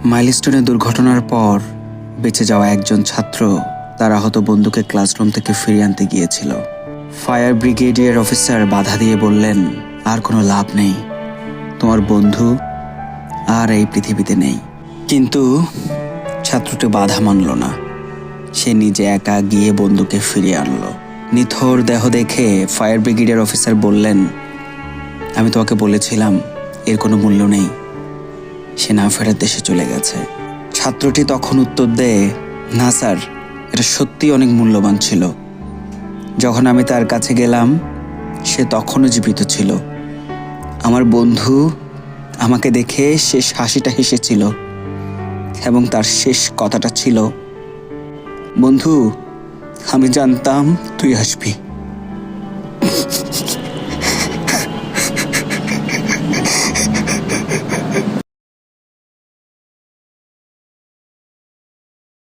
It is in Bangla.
মাইলস্টোনে দুর্ঘটনার পর বেঁচে যাওয়া একজন ছাত্র তার আহত বন্ধুকে ক্লাসরুম থেকে ফিরিয়ে আনতে গিয়েছিল। ফায়ার ব্রিগেডিয়ার অফিসার বাধা দিয়ে বললেন, আর কোনো লাভ নেই, তোমার বন্ধু আর এই পৃথিবীতে নেই। কিন্তু ছাত্রটি বাধা মানল না। সে নিজে একা গিয়ে বন্ধুকে ফিরিয়ে আনলো। নিথর দেহ দেখে ফায়ার ব্রিগেডিয়ার অফিসার বললেন, আমি তোমাকে বলেছিলাম এর কোনো মূল্য নেই, সে না ফেরার দেশে চলে গেছে। ছাত্রটি তখন উত্তর দেয়, না স্যার, এটা সত্যি অনেক মূল্যবান ছিল। যখন আমি তার কাছে গেলাম সে তখনও জীবিত ছিল। আমার বন্ধু আমাকে দেখে শেষ হাসিটা হেসেছিল এবং তার শেষ কথাটা ছিল, বন্ধু, আমি জানতাম তুই আসবি।